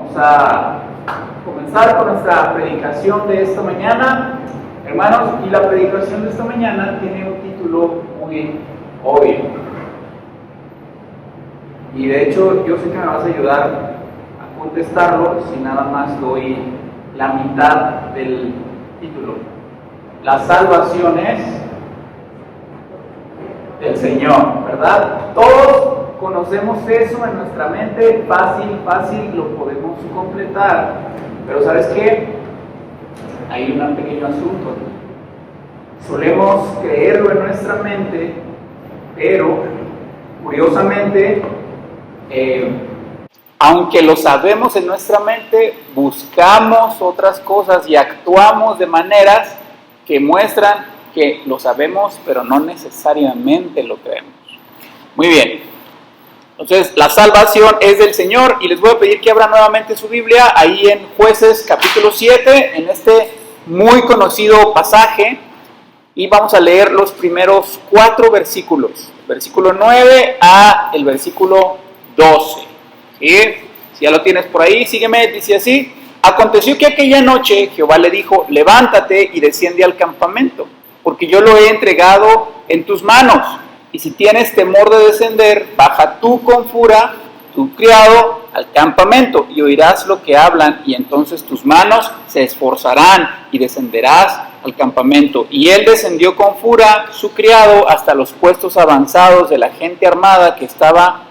Vamos a comenzar con nuestra predicación de esta mañana, hermanos, y la predicación de esta mañana tiene un título muy obvio. Y de hecho, yo sé que me vas a ayudar a contestarlo si nada más doy la mitad del título. La salvación es del Señor, ¿verdad? Todos conocemos eso en nuestra mente, fácil lo podemos completar. Pero ¿sabes qué? Hay un pequeño asunto. Solemos creerlo en nuestra mente, pero curiosamente, aunque lo sabemos en nuestra mente, buscamos otras cosas y actuamos de maneras que muestran que lo sabemos, pero no necesariamente lo creemos. Muy bien. Entonces, la salvación es del Señor, y les voy a pedir que abran nuevamente su Biblia ahí en Jueces capítulo 7, en este muy conocido pasaje, y vamos a leer los primeros 4 versículos, versículo 9 a el versículo 12. ¿Sí? Si ya lo tienes por ahí, sígueme, dice así: aconteció que aquella noche Jehová le dijo: levántate y desciende al campamento, porque yo lo he entregado en tus manos. Y si tienes temor de descender, baja tú con Fura, tu criado, al campamento, y oirás lo que hablan, y entonces tus manos se esforzarán, y descenderás al campamento. Y él descendió con Fura, su criado, hasta los puestos avanzados de la gente armada que estaba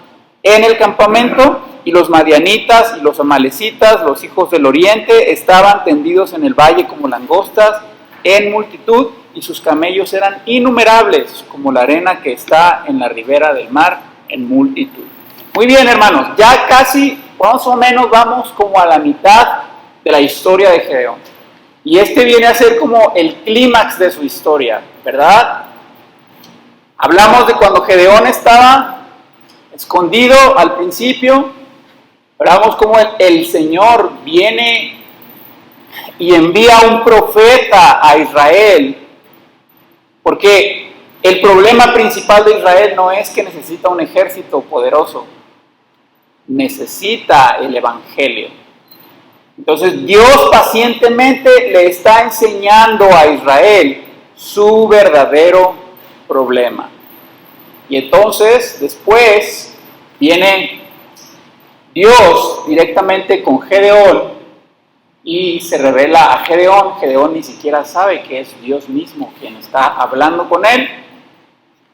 en el campamento, y los madianitas y los amalecitas, los hijos del oriente, estaban tendidos en el valle como langostas en multitud, y sus camellos eran innumerables, como la arena que está en la ribera del mar en multitud. Muy bien, hermanos, ya casi, más o menos, vamos como a la mitad de la historia de Gedeón. Y este viene a ser como el clímax de su historia, ¿verdad? Hablamos de cuando Gedeón estaba escondido al principio. Hablamos como el Señor viene y envía un profeta a Israel, porque el problema principal de Israel no es que necesita un ejército poderoso, necesita el evangelio. Entonces Dios pacientemente le está enseñando a Israel su verdadero problema. Y entonces después viene Dios directamente con Gedeón y se revela a Gedeón. Gedeón ni siquiera sabe que es Dios mismo quien está hablando con él.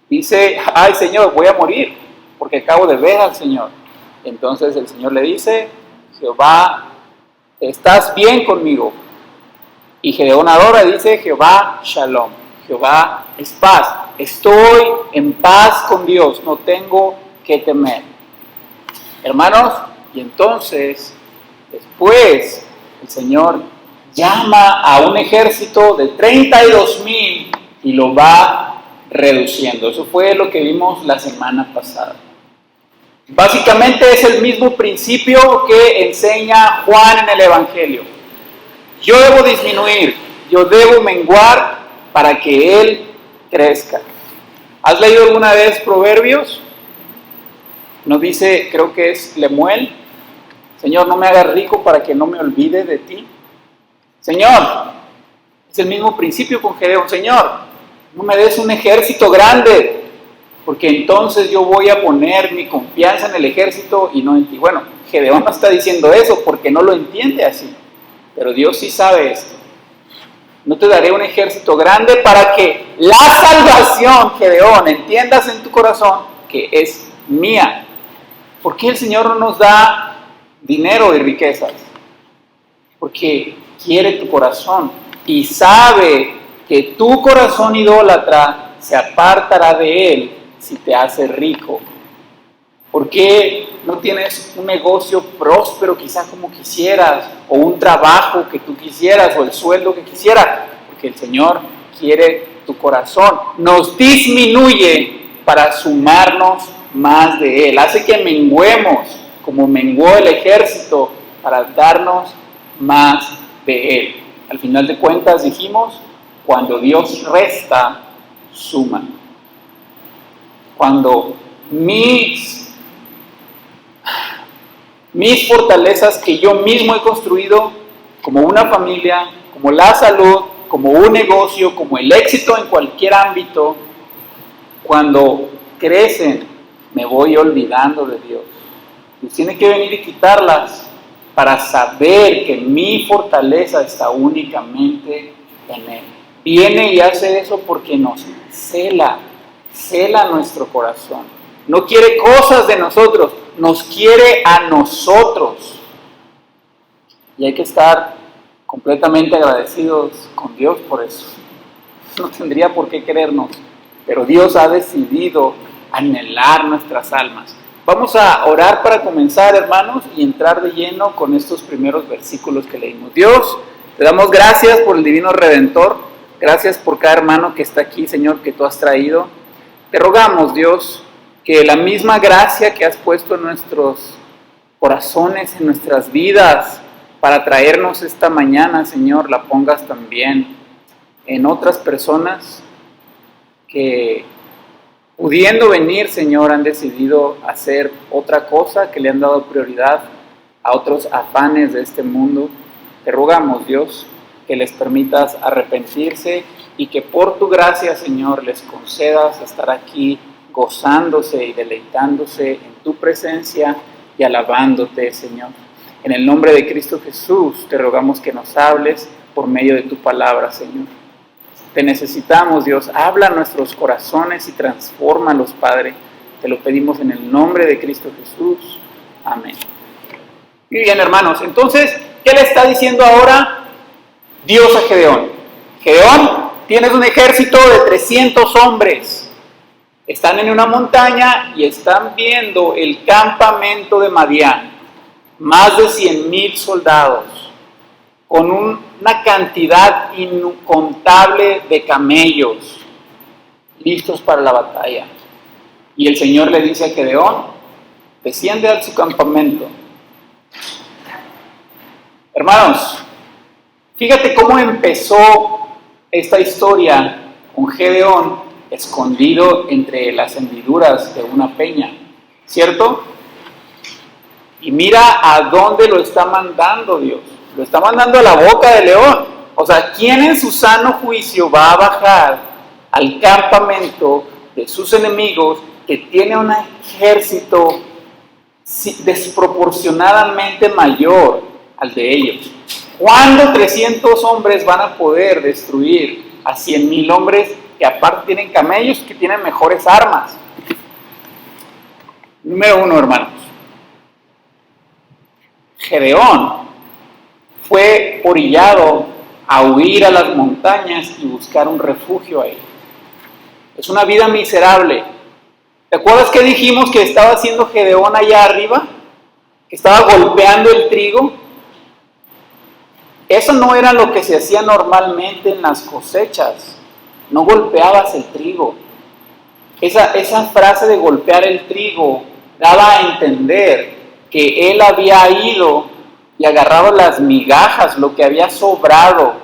Dice: ay, Señor, voy a morir porque acabo de ver al Señor. Entonces el Señor le dice: Jehová, ¿estás bien conmigo? Y Gedeón adora y dice: Jehová Shalom, Jehová es paz. Estoy en paz con Dios, no tengo que temer. Hermanos, y entonces, después, el Señor llama a un ejército de 32,000 y lo va reduciendo. Eso fue lo que vimos la semana pasada. Básicamente es el mismo principio que enseña Juan en el Evangelio. Yo debo disminuir, yo debo menguar para que Él crezca. ¿Has leído alguna vez Proverbios? Nos dice, creo que es Lemuel: Señor, no me hagas rico para que no me olvide de ti. Señor, es el mismo principio con Gedeón. Señor, no me des un ejército grande, porque entonces yo voy a poner mi confianza en el ejército y no en ti. Bueno, Gedeón no está diciendo eso porque no lo entiende así, pero Dios sí sabe esto. No te daré un ejército grande para que la salvación, Gedeón, entiendas en tu corazón que es mía. ¿Por qué el Señor no nos da dinero y riquezas? Porque quiere tu corazón y sabe que tu corazón idólatra se apartará de Él si te hace rico. ¿Por qué no tienes un negocio próspero quizás como quisieras, o un trabajo que tú quisieras, o el sueldo que quisieras? Porque el Señor quiere tu corazón. Nos disminuye para sumarnos más de Él. Hace que menguemos como menguó el ejército para darnos más de Él. Al final de cuentas dijimos, cuando Dios resta, suma. Cuando mis mis fortalezas que yo mismo he construido, como una familia, como la salud, como un negocio, como el éxito en cualquier ámbito, cuando crecen, me voy olvidando de Dios. Dios tiene que venir y quitarlas para saber que mi fortaleza está únicamente en Él. Viene y hace eso porque nos cela nuestro corazón. No quiere cosas de nosotros, nos quiere a nosotros. Y hay que estar completamente agradecidos con Dios por eso. No tendría por qué querernos, pero Dios ha decidido anhelar nuestras almas. Vamos a orar para comenzar, hermanos, y entrar de lleno con estos primeros versículos que leímos. Dios, te damos gracias por el divino Redentor. Gracias por cada hermano que está aquí, Señor, que tú has traído. Te rogamos, Dios, que la misma gracia que has puesto en nuestros corazones, en nuestras vidas, para traernos esta mañana, Señor, la pongas también en otras personas que, pudiendo venir, Señor, han decidido hacer otra cosa, que le han dado prioridad a otros afanes de este mundo. Te rogamos, Dios, que les permitas arrepentirse y que por tu gracia, Señor, les concedas estar aquí gozándose y deleitándose en tu presencia y alabándote, Señor. En el nombre de Cristo Jesús, te rogamos que nos hables por medio de tu palabra, Señor. Te necesitamos, Dios. Habla a nuestros corazones y transfórmalos, Padre. Te lo pedimos en el nombre de Cristo Jesús. Amén. Muy bien, hermanos. Entonces, ¿qué le está diciendo ahora Dios a Gedeón? Gedeón, tienes un ejército de 300 hombres. Están en una montaña y están viendo el campamento de Madián. Más de 100,000 soldados, con una cantidad incontable de camellos, listos para la batalla. Y el Señor le dice a Gedeón, desciende a su campamento. Hermanos, fíjate cómo empezó esta historia con Gedeón escondido entre las hendiduras de una peña, ¿cierto? Y mira a dónde lo está mandando Dios. Lo está mandando a la boca del león. O sea, ¿quién en su sano juicio va a bajar al campamento de sus enemigos que tiene un ejército desproporcionadamente mayor al de ellos? ¿Cuándo 300 hombres van a poder destruir a 100,000 hombres que aparte tienen camellos, que tienen mejores armas? Número 1, hermanos. Gedeón fue orillado a huir a las montañas y buscar un refugio ahí. Es una vida miserable. ¿Te acuerdas que dijimos que estaba haciendo Gedeón allá arriba? Que estaba golpeando el trigo. Eso no era lo que se hacía normalmente en las cosechas. No golpeabas el trigo. Esa frase de golpear el trigo daba a entender que él había ido y agarrado las migajas, lo que había sobrado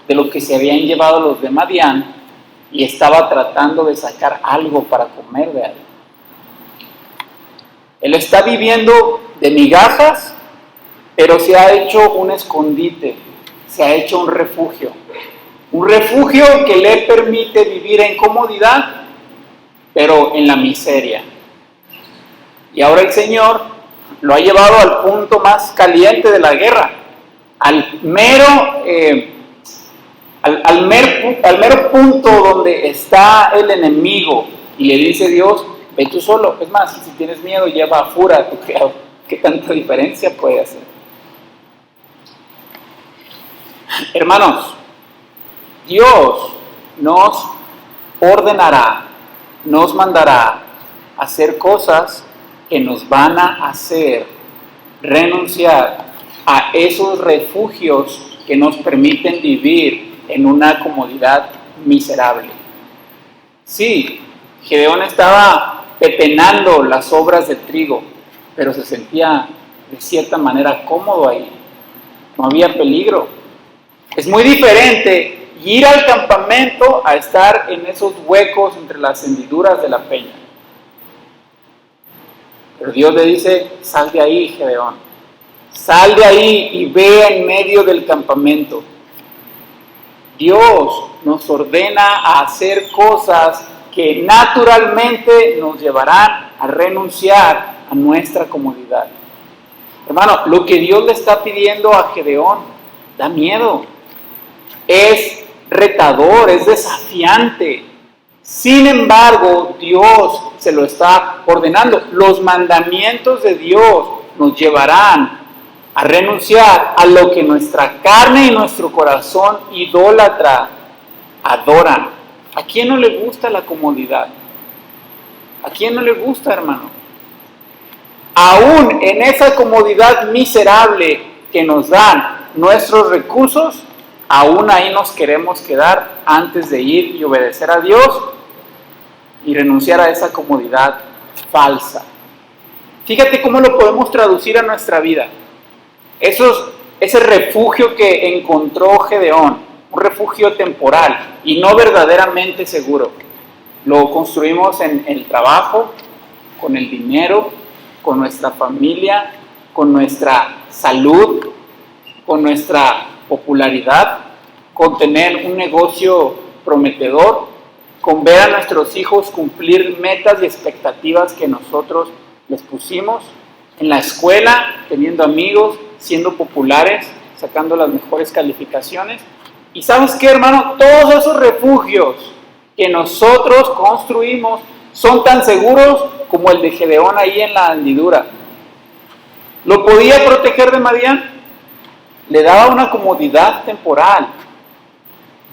de lo que se habían llevado los de Madián, y estaba tratando de sacar algo para comer de ahí. Él está viviendo de migajas, pero se ha hecho un escondite, se ha hecho un refugio que le permite vivir en comodidad, pero en la miseria. Y ahora el Señor lo ha llevado al punto más caliente de la guerra, al mero punto donde está el enemigo, y le dice Dios, ve tú solo. Es más, si tienes miedo, lleva a Fura a tu criado. ¿Qué tanta diferencia puede hacer? Hermanos, Dios nos ordenará, nos mandará a hacer cosas que nos van a hacer renunciar a esos refugios que nos permiten vivir en una comodidad miserable. Sí, Gedeón estaba pepenando las sobras de trigo, pero se sentía de cierta manera cómodo ahí. No había peligro. Es muy diferente ir al campamento a estar en esos huecos entre las hendiduras de la peña. Pero Dios le dice, sal de ahí, Gedeón. Sal de ahí y ve en medio del campamento. Dios nos ordena a hacer cosas que naturalmente nos llevarán a renunciar a nuestra comodidad. Hermano, lo que Dios le está pidiendo a Gedeón da miedo. Es retador, es desafiante. Sin embargo, Dios se lo está ordenando. Los mandamientos de Dios nos llevarán a renunciar a lo que nuestra carne y nuestro corazón idólatra adoran. ¿A quién no le gusta la comodidad? ¿A quién no le gusta, hermano? Aún en esa comodidad miserable que nos dan nuestros recursos, aún ahí nos queremos quedar antes de ir y obedecer a Dios y renunciar a esa comodidad falsa. Fíjate cómo lo podemos traducir a nuestra vida. Ese refugio que encontró Gedeón, un refugio temporal y no verdaderamente seguro, lo construimos en el trabajo, con el dinero, con nuestra familia, con nuestra salud, con nuestra popularidad, con tener un negocio prometedor, con ver a nuestros hijos cumplir metas y expectativas que nosotros les pusimos, en la escuela, teniendo amigos, siendo populares, sacando las mejores calificaciones. Y ¿sabes qué, hermano? Todos esos refugios que nosotros construimos son tan seguros como el de Gedeón ahí en la hendidura. ¿Lo podía proteger de Madián? Le daba una comodidad temporal.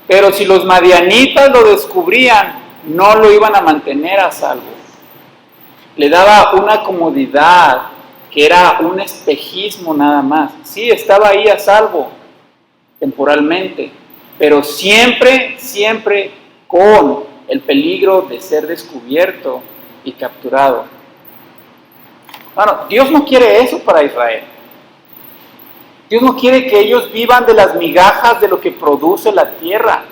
Pero si los madianitas lo descubrían, no lo iban a mantener a salvo. Le daba una comodidad que era un espejismo nada más. Sí, estaba ahí a salvo temporalmente, pero siempre, siempre con el peligro de ser descubierto y capturado. Bueno, Dios no quiere eso para Israel. Dios no quiere que ellos vivan de las migajas de lo que produce la tierra.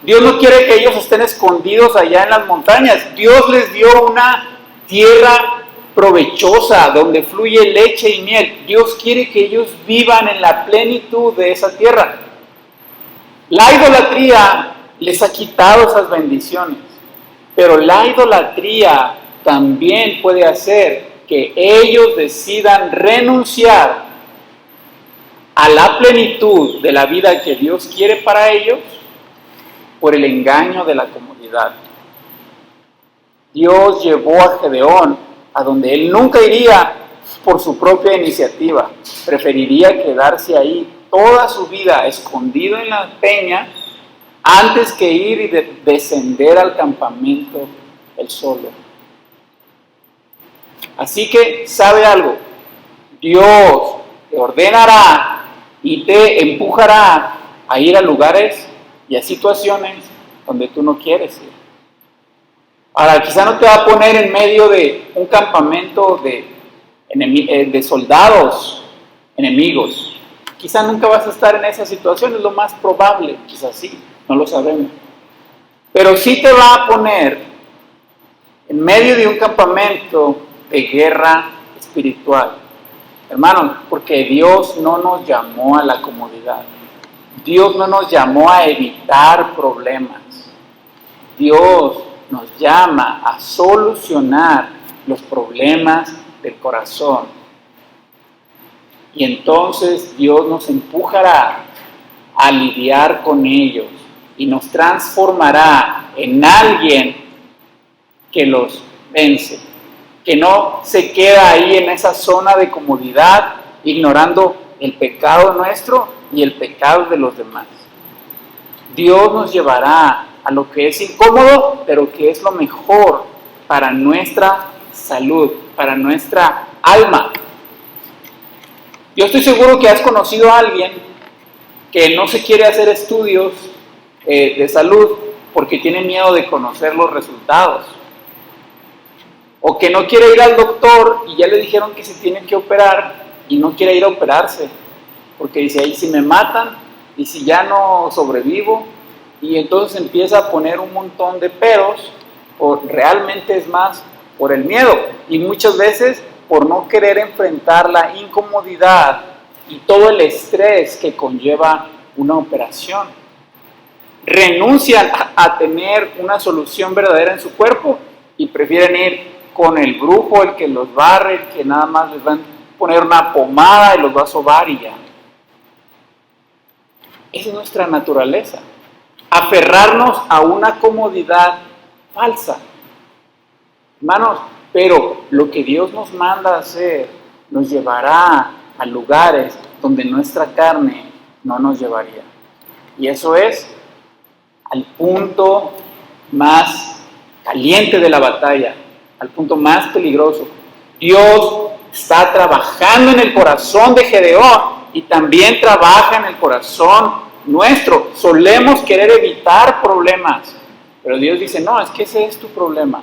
Dios no quiere que ellos estén escondidos allá en las montañas. Dios les dio una tierra provechosa, donde fluye leche y miel. Dios quiere que ellos vivan en la plenitud de esa tierra. La idolatría les ha quitado esas bendiciones, pero la idolatría también puede hacer que ellos decidan renunciar a la plenitud de la vida que Dios quiere para ellos por el engaño de la comodidad. Dios llevó a Gedeón a donde él nunca iría por su propia iniciativa. Preferiría quedarse ahí toda su vida escondido en la peña antes que ir y descender al campamento él solo. Así que, ¿sabe algo? Dios te ordenará y te empujará a ir a lugares y a situaciones donde tú no quieres ir. Ahora, quizá no te va a poner en medio de un campamento de soldados enemigos. Quizá nunca vas a estar en esa situación, es lo más probable, quizás sí, no lo sabemos. Pero sí te va a poner en medio de un campamento de guerra espiritual. Hermanos, porque Dios no nos llamó a la comodidad. Dios no nos llamó a evitar problemas. Dios nos llama a solucionar los problemas del corazón. Y entonces Dios nos empujará a lidiar con ellos y nos transformará en alguien que los vence, que no se queda ahí en esa zona de comodidad, ignorando el pecado nuestro y el pecado de los demás. Dios nos llevará a lo que es incómodo, pero que es lo mejor para nuestra salud, para nuestra alma. Yo estoy seguro que has conocido a alguien que no se quiere hacer estudios de salud porque tiene miedo de conocer los resultados. O que no quiere ir al doctor y ya le dijeron que se tiene que operar y no quiere ir a operarse. Porque dice, ahí si me matan y si ya no sobrevivo, y entonces empieza a poner un montón de peros, o realmente es más por el miedo y muchas veces por no querer enfrentar la incomodidad y todo el estrés que conlleva una operación. Renuncian a tener una solución verdadera en su cuerpo y prefieren ir con el brujo, el que los barre, el que nada más les van a poner una pomada y los va a sobar y ya. Esa es nuestra naturaleza. Aferrarnos a una comodidad falsa. Hermanos, pero lo que Dios nos manda a hacer nos llevará a lugares donde nuestra carne no nos llevaría. Y eso es al punto más caliente de la batalla, al punto más peligroso. Dios está trabajando en el corazón de Gedeón y también trabaja en el corazón nuestro. Solemos querer evitar problemas, pero Dios dice, no, es que ese es tu problema.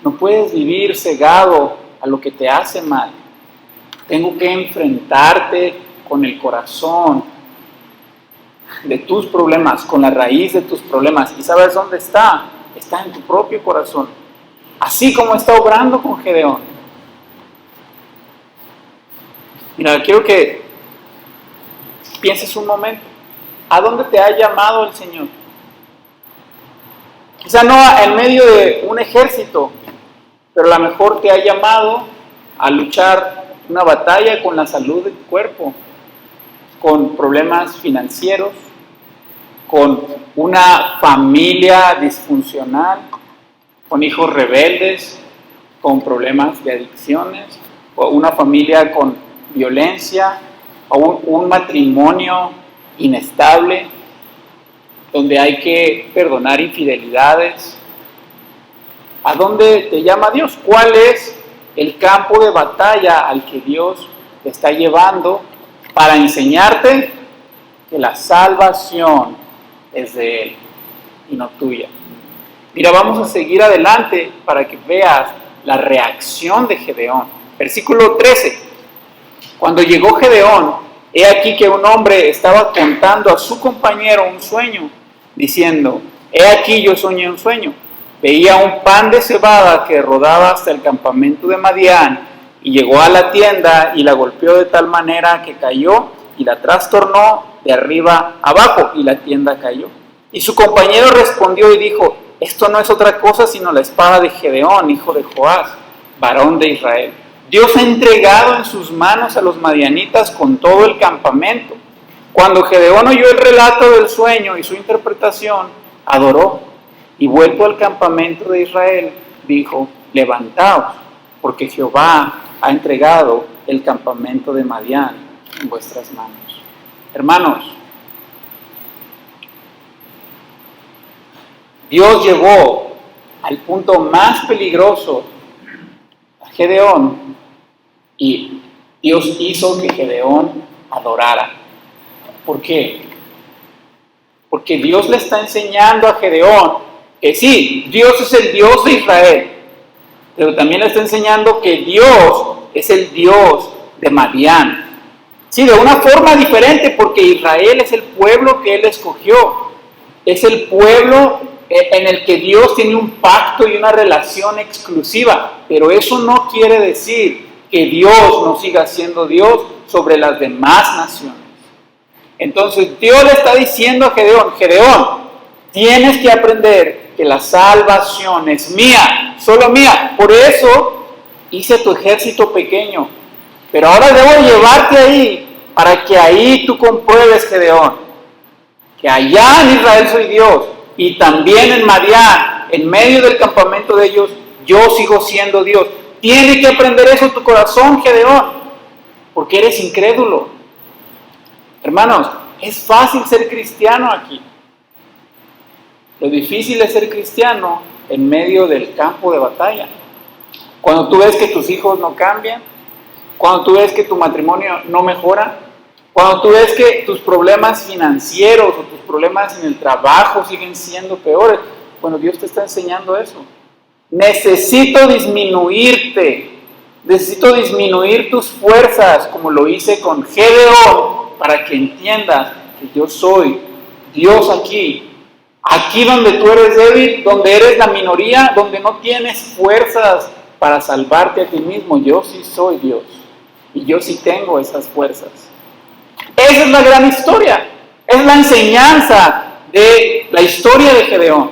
No puedes vivir cegado a lo que te hace mal. Tengo que enfrentarte con el corazón de tus problemas, con la raíz de tus problemas. ¿Y sabes dónde está? Está en tu propio corazón. Así como está obrando con Gedeón. Mira, quiero que pienses un momento. ¿A dónde te ha llamado el Señor? Quizá no en medio de un ejército, pero a lo mejor te ha llamado a luchar una batalla con la salud de tu cuerpo, con problemas financieros, con una familia disfuncional, con hijos rebeldes, con problemas de adicciones, o una familia con violencia, o un matrimonio inestable, donde hay que perdonar infidelidades. ¿A dónde te llama Dios? ¿Cuál es el campo de batalla al que Dios te está llevando para enseñarte que la salvación es de Él y no tuya? Mira, vamos a seguir adelante para que veas la reacción de Gedeón. Versículo 13. Cuando llegó Gedeón, he aquí que un hombre estaba contando a su compañero un sueño, diciendo, he aquí yo soñé un sueño. Veía un pan de cebada que rodaba hasta el campamento de Madián, y llegó a la tienda y la golpeó de tal manera que cayó y la trastornó de arriba abajo, y la tienda cayó. Y su compañero respondió y dijo, esto no es otra cosa sino la espada de Gedeón, hijo de Joás, varón de Israel. Dios ha entregado en sus manos a los madianitas con todo el campamento. Cuando Gedeón oyó el relato del sueño y su interpretación, adoró, y vuelto al campamento de Israel, dijo, levantaos, porque Jehová ha entregado el campamento de Madián en vuestras manos. Hermanos, Dios llevó al punto más peligroso a Gedeón, y Dios hizo que Gedeón adorara. ¿Por qué? Porque Dios le está enseñando a Gedeón que sí, Dios es el Dios de Israel, pero también le está enseñando que Dios es el Dios de Madián. Sí, de una forma diferente, porque Israel es el pueblo que Él escogió. Es el pueblo en el que Dios tiene un pacto y una relación exclusiva, pero eso no quiere decir que Dios no siga siendo Dios sobre las demás naciones. Entonces Dios le está diciendo a Gedeón, Gedeón, tienes que aprender que la salvación es mía, solo mía. Por eso hice tu ejército pequeño, pero ahora debo llevarte ahí para que ahí tú compruebes, Gedeón, que allá en Israel soy Dios, y también en Madián, en medio del campamento de ellos, yo sigo siendo Dios. Tiene que aprender eso en tu corazón, Gedeón, porque eres incrédulo. Hermanos, es fácil ser cristiano aquí. Lo difícil es ser cristiano en medio del campo de batalla. Cuando tú ves que tus hijos no cambian, cuando tú ves que tu matrimonio no mejora, cuando tú ves que tus problemas financieros o tus problemas en el trabajo siguen siendo peores, bueno, Dios te está enseñando eso. Necesito disminuirte, necesito disminuir tus fuerzas, como lo hice con Gedeón, para que entiendas que yo soy Dios aquí. Aquí donde tú eres débil, donde eres la minoría, donde no tienes fuerzas para salvarte a ti mismo, yo sí soy Dios. y yo sí tengo esas fuerzas. Esa es la gran historia, es la enseñanza de la historia de Gedeón.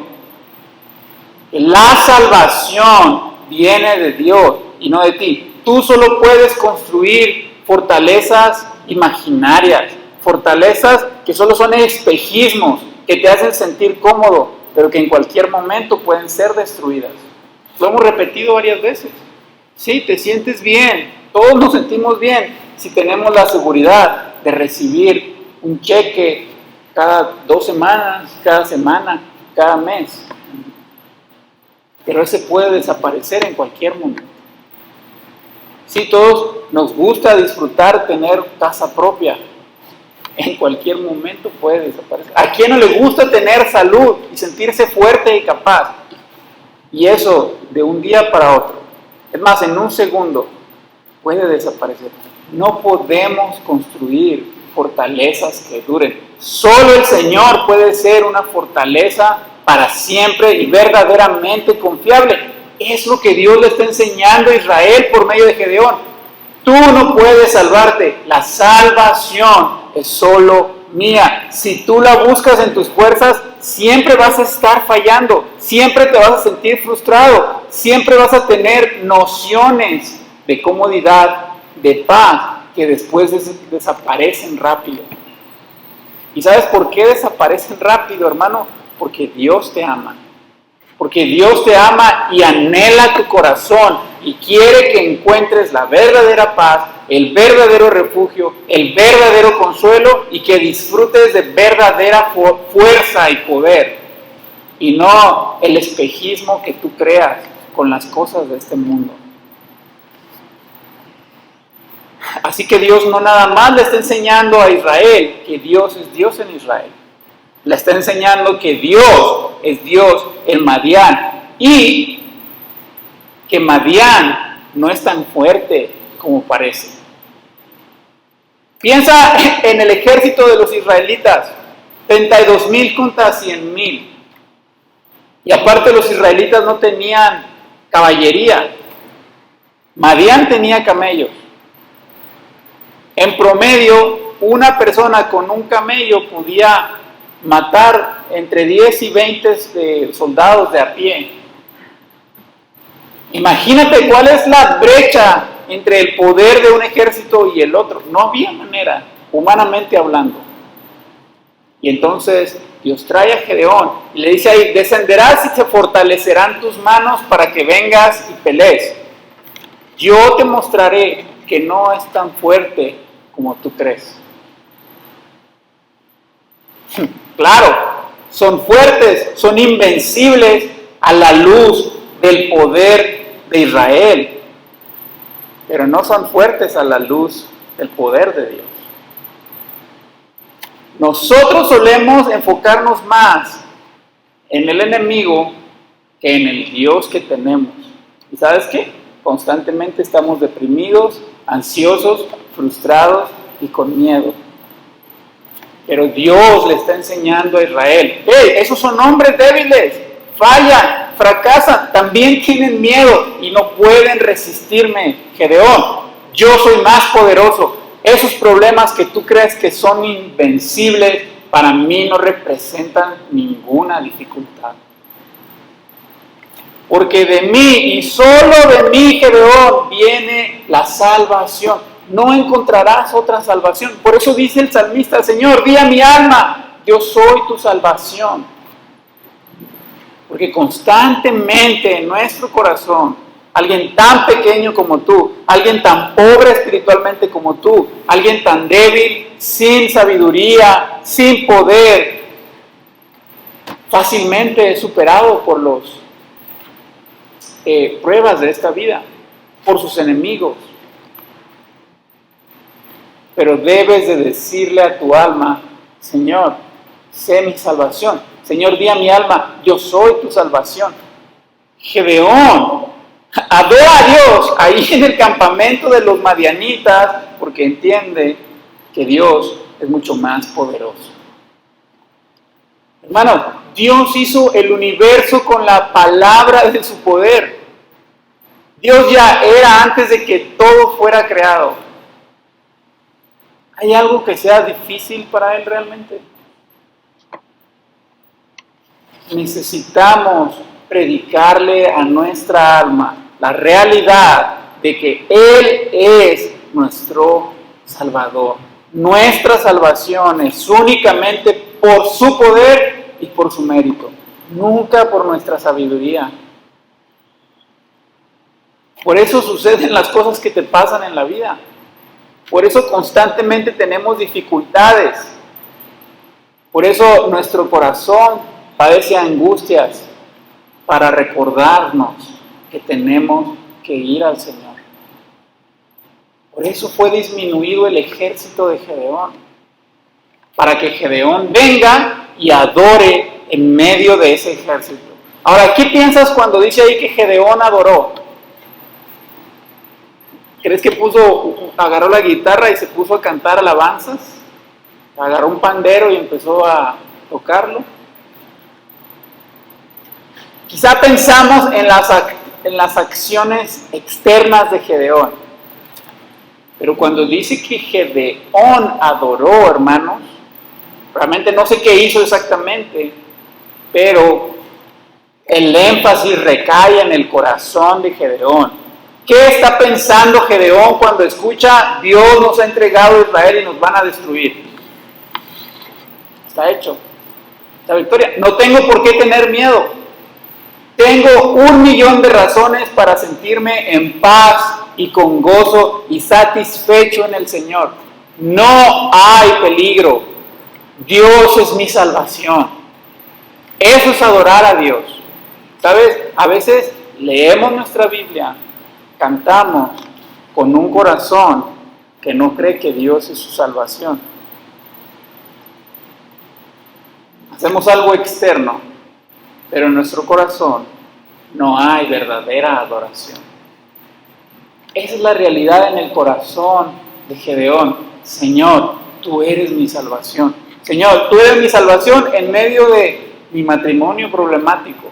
La salvación viene de Dios y no de ti. Tú solo puedes construir fortalezas imaginarias, fortalezas que solo son espejismos, que te hacen sentir cómodo, pero que en cualquier momento pueden ser destruidas. Lo hemos repetido varias veces. Sí, te sientes bien, todos nos sentimos bien si tenemos la seguridad de recibir un cheque cada 2 semanas, cada semana, cada mes. Pero ese puede desaparecer en cualquier momento. Sí, todos nos gusta disfrutar tener casa propia. En cualquier momento puede desaparecer. ¿A quién no le gusta tener salud y sentirse fuerte y capaz? Y eso de un día para otro. Es más, en un segundo puede desaparecer. No podemos construir fortalezas que duren. Solo el Señor puede ser una fortaleza para siempre y verdaderamente confiable. Es lo que Dios le está enseñando a Israel por medio de Gedeón. Tú no puedes salvarte. La salvación es solo mía. Si tú la buscas en tus fuerzas, siempre vas a estar fallando. Siempre te vas a sentir frustrado. Siempre vas a tener nociones de comodidad, de paz, que después desaparecen rápido. ¿Y sabes por qué desaparecen rápido, hermano? Porque Dios te ama. Porque Dios te ama y anhela tu corazón y quiere que encuentres la verdadera paz, el verdadero refugio, el verdadero consuelo y que disfrutes de verdadera fuerza y poder. Y no el espejismo que tú creas con las cosas de este mundo. Así que Dios no nada más le está enseñando a Israel que Dios es Dios en Israel. Le está enseñando que Dios es Dios en Madián y que Madián no es tan fuerte como parece. Piensa en el ejército de los israelitas, 32,000 contra 100,000. Y aparte los israelitas no tenían caballería. Madián tenía camellos. En promedio, una persona con un camello podía matar entre 10 y 20 soldados de a pie. Imagínate cuál es la brecha entre el poder de un ejército y el otro. No había manera, humanamente hablando. Y entonces Dios trae a Gedeón y le dice ahí, descenderás y se fortalecerán tus manos para que vengas y pelees. Yo te mostraré que no es tan fuerte como tú crees. Claro, son fuertes, son invencibles a la luz del poder de Israel, pero no son fuertes a la luz del poder de Dios. Nosotros solemos enfocarnos más en el enemigo que en el Dios que tenemos. ¿Y sabes qué? Constantemente estamos deprimidos, ansiosos, frustrados y con miedo. Pero Dios le está enseñando a Israel, esos son hombres débiles, fallan, fracasan, también tienen miedo y no pueden resistirme, Gedeón. Yo soy más poderoso. Esos problemas que tú crees que son invencibles, para mí no representan ninguna dificultad. Porque de mí y solo de mí, Gedeón, viene la salvación. No encontrarás otra salvación. Por eso dice el salmista, Señor, di a mi alma, yo soy tu salvación. Porque constantemente en nuestro corazón, alguien tan pequeño como tú, alguien tan pobre espiritualmente como tú, alguien tan débil, sin sabiduría, sin poder, fácilmente es superado por los pruebas de esta vida, por sus enemigos. Pero debes de decirle a tu alma, Señor, sé mi salvación. Señor, di a mi alma, yo soy tu salvación. Gedeón adora a Dios ahí en el campamento de los madianitas porque entiende que Dios es mucho más poderoso. Hermano, Dios hizo el universo con la palabra de su poder. Dios ya era antes de que todo fuera creado. ¿Hay algo que sea difícil para Él realmente? Necesitamos predicarle a nuestra alma la realidad de que Él es nuestro Salvador. Nuestra salvación es únicamente por su poder y por su mérito, nunca por nuestra sabiduría. Por eso suceden las cosas que te pasan en la vida. Por eso constantemente tenemos dificultades. Por eso nuestro corazón padece angustias para recordarnos que tenemos que ir al Señor. Por eso fue disminuido el ejército de Gedeón, para que Gedeón venga y adore en medio de ese ejército. Ahora, ¿qué piensas cuando dice ahí que Gedeón adoró? ¿Crees que agarró la guitarra y se puso a cantar alabanzas? Agarró un pandero y empezó a tocarlo. Quizá pensamos en las acciones externas de Gedeón, pero cuando dice que Gedeón adoró, hermanos, realmente no sé qué hizo exactamente, pero el énfasis recae en el corazón de Gedeón. ¿Qué está pensando Gedeón cuando escucha Dios nos ha entregado a Israel y nos van a destruir? Está hecho. La victoria. No tengo por qué tener miedo. Tengo 1,000,000 de razones para sentirme en paz y con gozo y satisfecho en el Señor. No hay peligro. Dios es mi salvación. Eso es adorar a Dios. ¿Sabes? A veces leemos nuestra Biblia, cantamos con un corazón que no cree que Dios es su salvación. Hacemos algo externo, pero en nuestro corazón no hay verdadera adoración. Esa es la realidad en el corazón de Gedeón. Señor, tú eres mi salvación. Señor, tú eres mi salvación en medio de mi matrimonio problemático.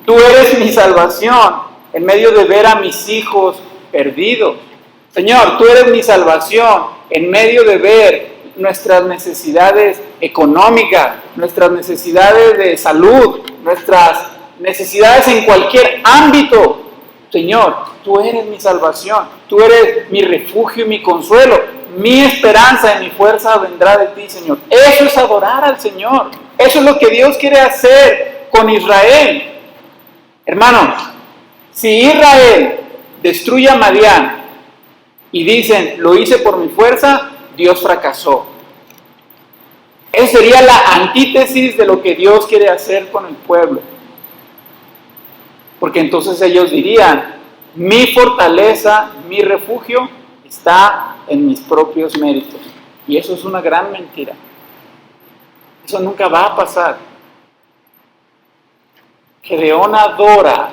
Tú eres mi salvación en medio de ver a mis hijos perdidos. Señor, tú eres mi salvación en medio de ver nuestras necesidades económicas, nuestras necesidades de salud, nuestras necesidades en cualquier ámbito. Señor, tú eres mi salvación, tú eres mi refugio y mi consuelo, mi esperanza y mi fuerza vendrá de ti, Señor. Eso es adorar al Señor. Eso es lo que Dios quiere hacer con Israel. Hermanos, si Israel destruye a Madián y dicen, lo hice por mi fuerza, Dios fracasó. Esa sería la antítesis de lo que Dios quiere hacer con el pueblo. Porque entonces ellos dirían, mi fortaleza, mi refugio está en mis propios méritos. Y eso es una gran mentira. Eso nunca va a pasar. Gedeón adora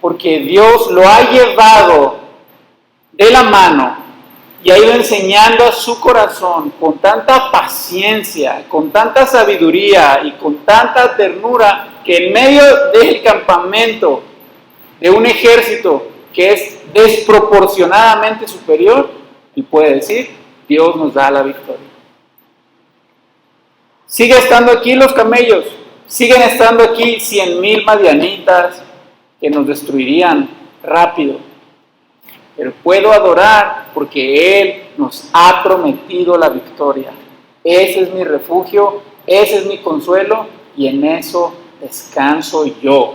porque Dios lo ha llevado de la mano y ha ido enseñando a su corazón con tanta paciencia, con tanta sabiduría y con tanta ternura, que en medio del campamento de un ejército que es desproporcionadamente superior, y puede decir, Dios nos da la victoria. Sigue estando aquí los camellos, siguen estando aquí 100,000 madianitas que nos destruirían rápido. Pero puedo adorar porque Él nos ha prometido la victoria. Ese es mi refugio, ese es mi consuelo y en eso descanso yo.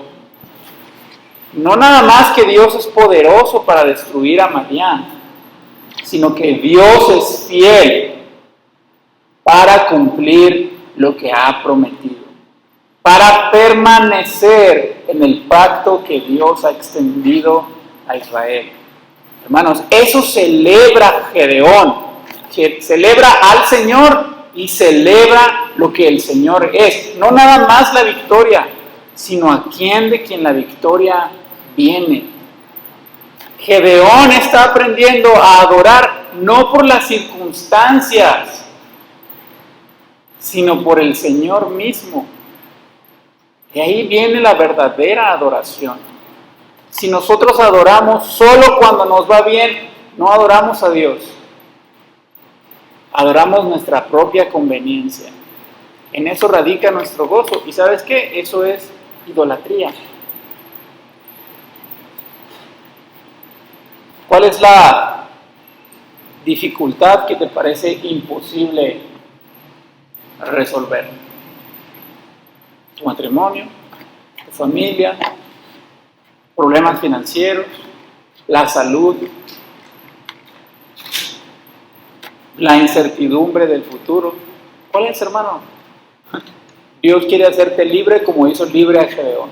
No nada más que Dios es poderoso para destruir a Madián, sino que Dios es fiel para cumplir lo que ha prometido, para permanecer en el pacto que Dios ha extendido a Israel. Hermanos, eso celebra Gedeón, que celebra al Señor y celebra lo que el Señor es. No nada más la victoria, sino a de quien la victoria viene. Gedeón está aprendiendo a adorar no por las circunstancias, sino por el Señor mismo. De ahí viene la verdadera adoración. Si nosotros adoramos solo cuando nos va bien, no adoramos a Dios. Adoramos nuestra propia conveniencia. En eso radica nuestro gozo. ¿Y sabes qué? Eso es idolatría. ¿Cuál es la dificultad que te parece imposible resolver? ¿Tu matrimonio? ¿Tu familia? ¿Problemas financieros? ¿La salud? ¿La incertidumbre del futuro? ¿Cuál es, hermano? Dios quiere hacerte libre como hizo libre a Gedeón.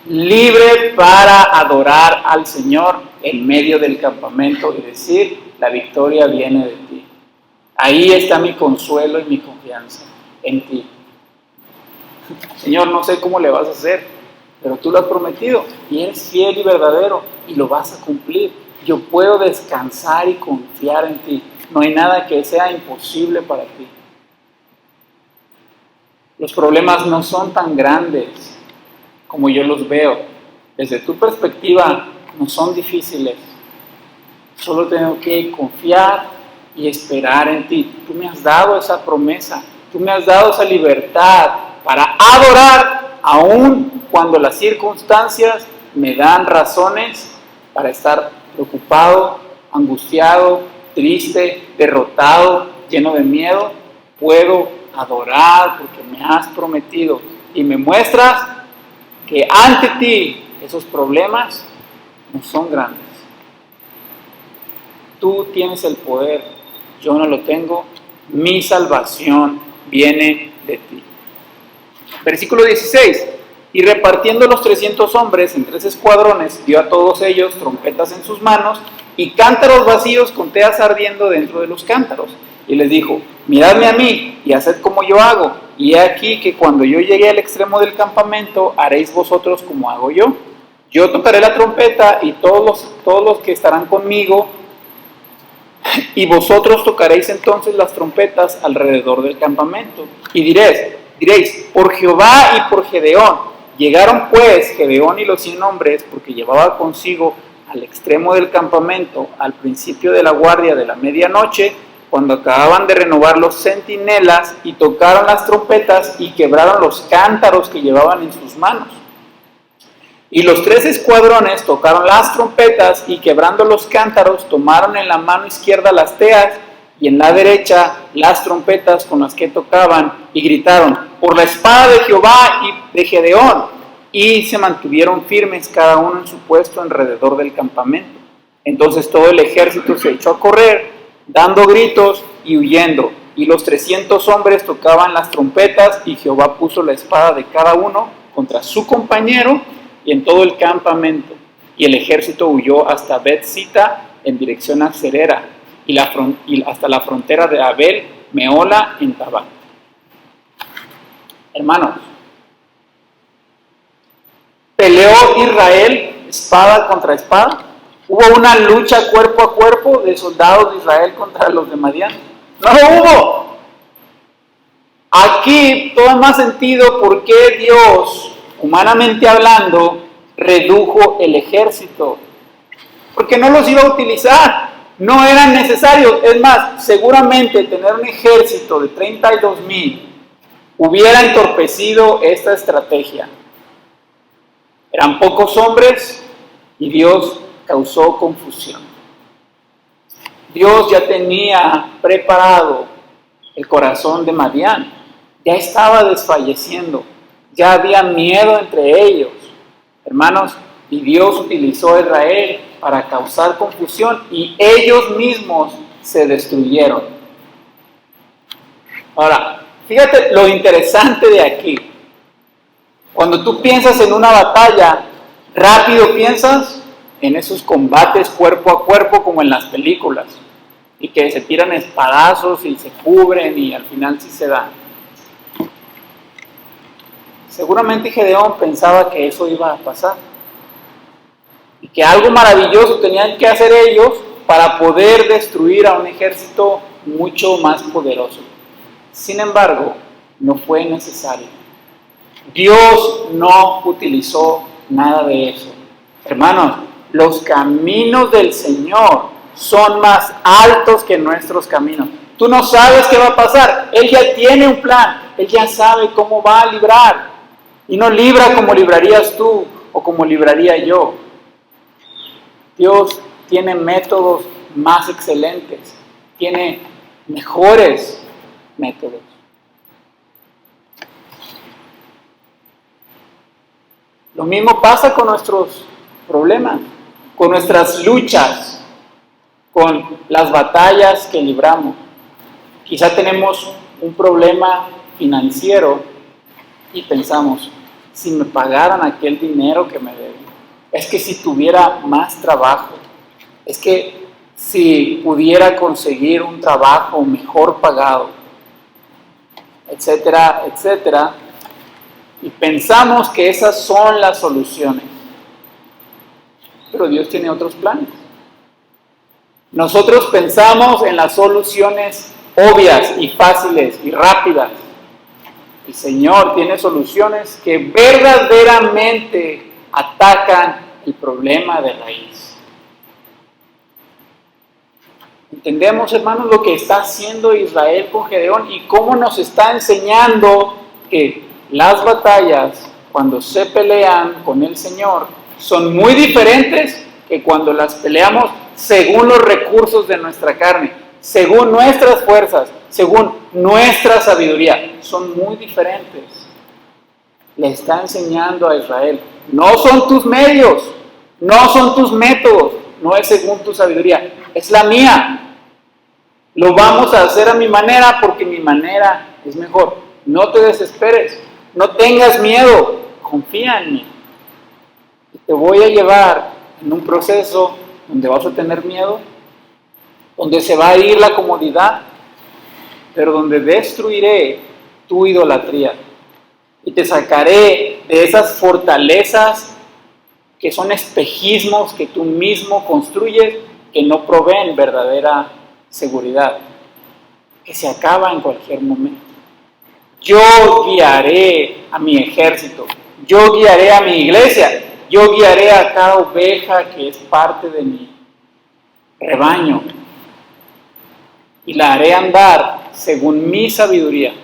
Libre para adorar al Señor en medio del campamento y decir, la victoria viene de ti. Ahí está mi consuelo y mi confianza, en ti. Señor, no sé cómo le vas a hacer, pero tú lo has prometido y eres fiel y verdadero y lo vas a cumplir. Yo puedo descansar y confiar en ti. No hay nada que sea imposible para ti. Los problemas no son tan grandes como yo los veo. Desde tu perspectiva, no son difíciles. Solo tengo que confiar y esperar en ti. Tú me has dado esa promesa. Tú me has dado esa libertad para adorar, aun cuando las circunstancias me dan razones para estar preocupado, angustiado, triste, derrotado, lleno de miedo. Puedo adorar porque me has prometido y me muestras que ante ti esos problemas no son grandes. Tú tienes el poder, yo no lo tengo, mi salvación viene de ti. Versículo 16. Y repartiendo los 300 hombres en 3 escuadrones, dio a todos ellos trompetas en sus manos y cántaros vacíos con teas ardiendo dentro de los cántaros. Y les dijo, miradme a mí y haced como yo hago. Y he aquí que cuando yo llegue al extremo del campamento, haréis vosotros como hago yo. Yo tocaré la trompeta y todos los que estarán conmigo, y vosotros tocaréis entonces las trompetas alrededor del campamento. Y diréis, por Jehová y por Gedeón. Llegaron pues Gedeón y los 100 hombres, porque llevaba consigo al extremo del campamento, al principio de la guardia de la medianoche, cuando acababan de renovar los centinelas, y tocaron las trompetas y quebraron los cántaros que llevaban en sus manos. Y los 3 escuadrones tocaron las trompetas y quebrando los cántaros, tomaron en la mano izquierda las teas y en la derecha las trompetas con las que tocaban, y gritaron, por la espada de Jehová y de Gedeón, y se mantuvieron firmes cada uno en su puesto alrededor del campamento. Entonces todo el ejército se echó a correr, dando gritos y huyendo, y los 300 hombres tocaban las trompetas, y Jehová puso la espada de cada uno contra su compañero y en todo el campamento, y el ejército huyó hasta Bet-Sita en dirección a Serera, y hasta la frontera de Abel Meola en Tabán. Hermanos, ¿peleó Israel espada contra espada? ¿Hubo una lucha cuerpo a cuerpo de soldados de Israel contra los de Madián? No lo hubo. Aquí toma más sentido por qué Dios, humanamente hablando, redujo el ejército. Porque no los iba a utilizar. No eran necesarios. Es más, seguramente tener un ejército de 32,000 hubiera entorpecido esta estrategia. Eran pocos hombres y Dios causó confusión. Dios ya tenía preparado el corazón de Madián. Ya estaba desfalleciendo. Ya había miedo entre ellos. Hermanos, y Dios utilizó a Israel para causar confusión y ellos mismos se destruyeron. Ahora, fíjate lo interesante de aquí. Cuando tú piensas en una batalla, rápido piensas en esos combates cuerpo a cuerpo como en las películas, y que se tiran espadazos y se cubren y al final sí se dan. Seguramente Gedeón pensaba que eso iba a pasar y que algo maravilloso tenían que hacer ellos para poder destruir a un ejército mucho más poderoso. Sin embargo, no fue necesario. Dios no utilizó nada de eso. Hermanos, los caminos del Señor son más altos que nuestros caminos. Tú no sabes qué va a pasar. Él ya tiene un plan. Él ya sabe cómo va a librar. Y no libra como librarías tú o como libraría yo. Dios tiene métodos más excelentes. Tiene mejores métodos. Lo mismo pasa con nuestros problemas, con nuestras luchas, con las batallas que libramos. Quizá tenemos un problema financiero y pensamos, si me pagaran aquel dinero que me deben, es que si tuviera más trabajo, es que si pudiera conseguir un trabajo mejor pagado, etcétera, etcétera, y pensamos que esas son las soluciones. Pero Dios tiene otros planes. Nosotros pensamos en las soluciones obvias y fáciles y rápidas. El Señor tiene soluciones que verdaderamente atacan el problema de raíz. ¿Entendemos, hermanos, lo que está haciendo Israel con Gedeón y cómo nos está enseñando que las batallas, cuando se pelean con el Señor, son muy diferentes que cuando las peleamos según los recursos de nuestra carne, según nuestras fuerzas, según nuestra sabiduría? Son muy diferentes. Le está enseñando a Israel, no son tus medios, no son tus métodos, no es según tu sabiduría, es la mía. Lo vamos a hacer a mi manera porque mi manera es mejor. No te desesperes, no tengas miedo, confía en mí. Y te voy a llevar en un proceso donde vas a tener miedo, donde se va a ir la comodidad, pero donde destruiré tu idolatría y te sacaré de esas fortalezas que son espejismos que tú mismo construyes, que no proveen verdadera seguridad, que se acaba en cualquier momento. Yo guiaré a mi ejército, yo guiaré a mi iglesia, yo guiaré a cada oveja que es parte de mi rebaño y la haré andar según mi sabiduría,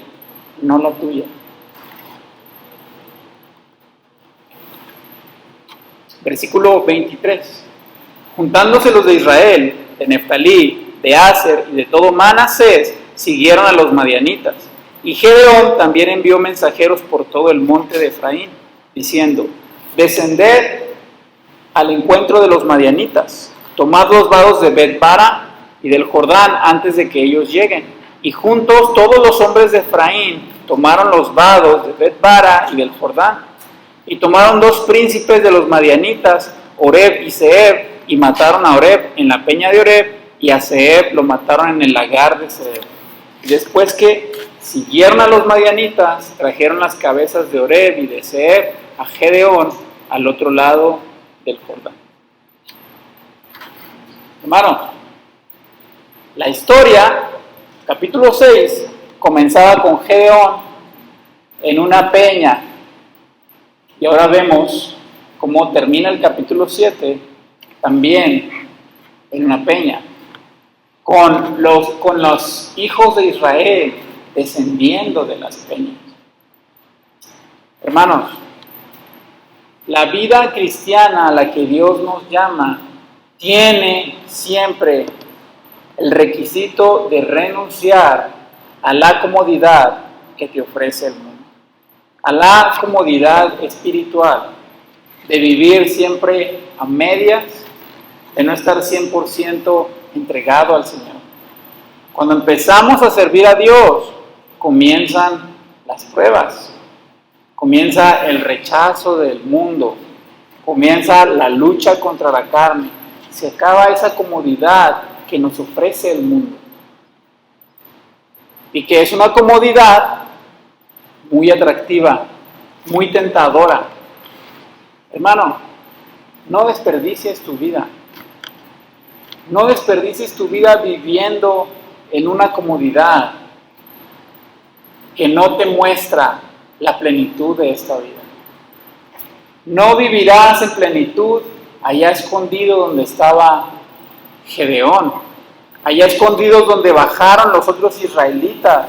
no la tuya. Versículo 23. Juntándose los de Israel, de Neftalí, de Aser y de todo Manasés, siguieron a los madianitas. Y Gedeón también envió mensajeros por todo el monte de Efraín, diciendo: descended al encuentro de los madianitas, tomad los vados de Bet-bara y del Jordán antes de que ellos lleguen. Y juntos todos los hombres de Efraín tomaron los vados de Bet-bara y del Jordán. Y tomaron 2 príncipes de los madianitas, Oreb y Zeeb, y mataron a Oreb en la peña de Oreb, y a Zeeb lo mataron en el lagar de Zeeb. Y después que siguieron a los madianitas, trajeron las cabezas de Oreb y de Zeeb a Gedeón al otro lado del Jordán. Hermanos, la historia, capítulo 6, comenzaba con Gedeón en una peña. Y ahora vemos cómo termina el capítulo 7 también en una peña, con los hijos de Israel descendiendo de las peñas. Hermanos, la vida cristiana a la que Dios nos llama tiene siempre el requisito de renunciar a la comodidad que te ofrece el mundo, a la comodidad espiritual, de vivir siempre a medias, de no estar 100% entregado al Señor. Cuando empezamos a servir a Dios, comienzan las pruebas, comienza el rechazo del mundo, comienza la lucha contra la carne, se acaba esa comodidad que nos ofrece el mundo, y que es una comodidad muy atractiva, muy tentadora. Hermano, no desperdicies tu vida. No desperdicies tu vida viviendo en una comodidad que no te muestra la plenitud de esta vida. No vivirás en plenitud allá escondido donde estaba Gedeón, allá escondidos donde bajaron los otros israelitas,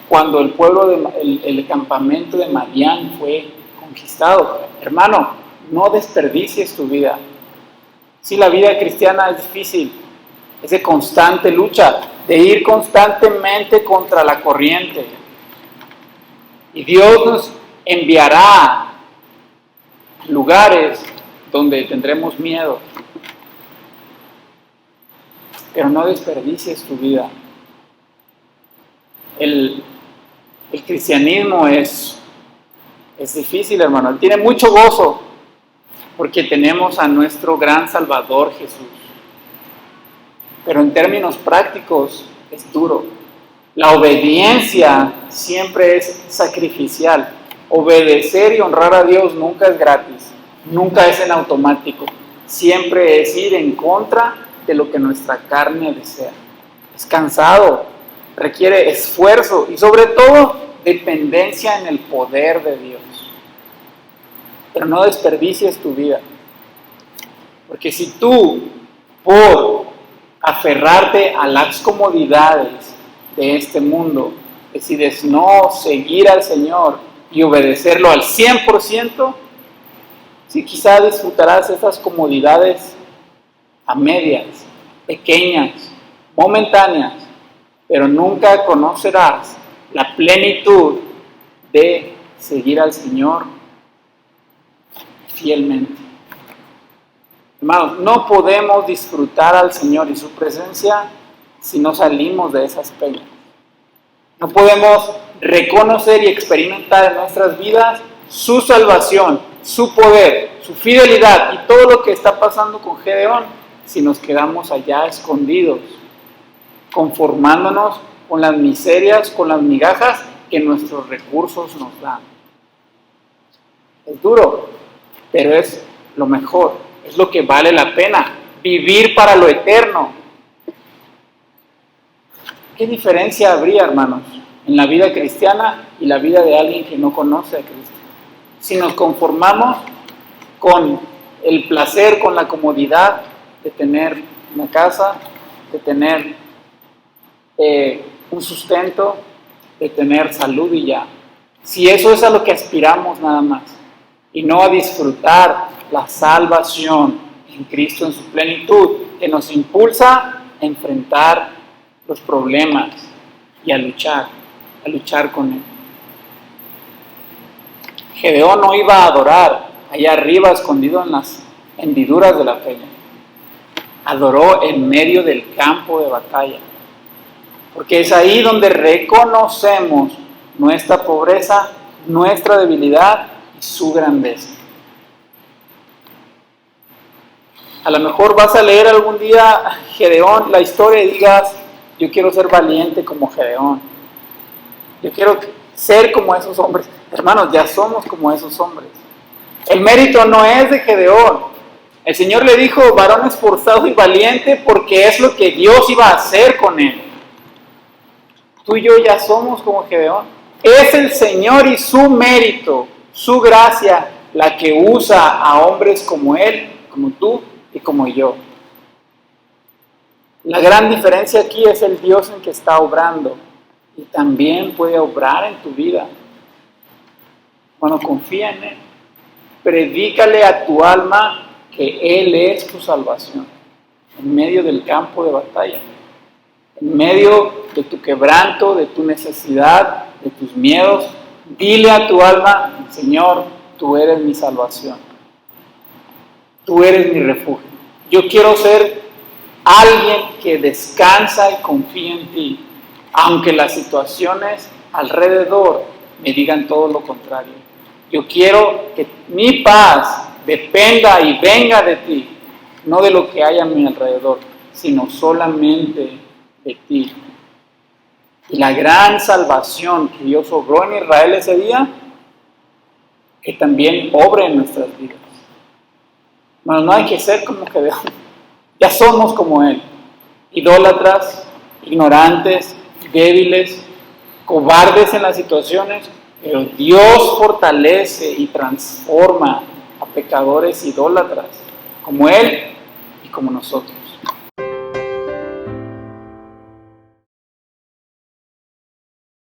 cuando el pueblo, el campamento de Madián fue conquistado. Hermano, no desperdicies tu vida. Si la vida cristiana es difícil, es de constante lucha, de ir constantemente contra la corriente. Y Dios nos enviará a lugares donde tendremos miedo. Pero no desperdicies tu vida. El cristianismo es difícil, hermano. Tiene mucho gozo porque tenemos a nuestro gran Salvador Jesús. Pero en términos prácticos es duro. La obediencia siempre es sacrificial. Obedecer y honrar a Dios nunca es gratis, nunca es en automático. Siempre es ir en contra de lo que nuestra carne desea. Es cansado, requiere esfuerzo y sobre todo dependencia en el poder de Dios. Pero no desperdicies tu vida. Porque si tú, por aferrarte a las comodidades de este mundo, decides no seguir al Señor y obedecerlo al 100%, sí, quizá disfrutarás estas comodidades a medias, pequeñas, momentáneas, pero nunca conocerás la plenitud de seguir al Señor fielmente. Hermanos, no podemos disfrutar al Señor y su presencia si no salimos de esas penas. No podemos reconocer y experimentar en nuestras vidas su salvación, su poder, su fidelidad y todo lo que está pasando con Gedeón si nos quedamos allá escondidos, conformándonos con las miserias, con las migajas que nuestros recursos nos dan. Es duro, pero es lo mejor, es lo que vale la pena, vivir para lo eterno. ¿Qué diferencia habría, hermanos, en la vida cristiana y la vida de alguien que no conoce a Cristo? Si nos conformamos con el placer, con la comodidad de tener una casa, de tener un sustento, de tener salud y ya. Si eso es a lo que aspiramos nada más, y no a disfrutar la salvación en Cristo en su plenitud, que nos impulsa a enfrentar los problemas y a luchar con Él. Gedeón no iba a adorar allá arriba, escondido en las hendiduras de la peña. Adoró en medio del campo de batalla. Porque es ahí donde reconocemos nuestra pobreza, nuestra debilidad y su grandeza. A lo mejor vas a leer algún día Gedeón, la historia, y digas, yo quiero ser valiente como Gedeón. Yo quiero ser como esos hombres. Hermanos, ya somos como esos hombres. El mérito no es de Gedeón. El Señor le dijo, varón esforzado y valiente, porque es lo que Dios iba a hacer con él. Tú y yo ya somos como Gedeón. Es el Señor y su mérito, su gracia, la que usa a hombres como él, como tú y como yo. La gran diferencia aquí es el Dios en que está obrando. Y también puede obrar en tu vida. Bueno, confía en Él. Predícale a tu alma que Él es tu salvación. En medio del campo de batalla. En medio de tu quebranto, de tu necesidad, de tus miedos. Dile a tu alma, Señor, tú eres mi salvación. Tú eres mi refugio. Yo quiero ser alguien que descansa y confía en ti. Aunque las situaciones alrededor me digan todo lo contrario. Yo quiero que mi paz dependa y venga de ti, no de lo que hay a mi alrededor, sino solamente de ti. Y la gran salvación que Dios obró en Israel ese día, que también obre en nuestras vidas. Bueno, no hay que ser como Gedeón. Ya somos como Él, idólatras, ignorantes, débiles, cobardes en las situaciones, pero Dios fortalece y transforma a pecadores idólatras, como Él y como nosotros.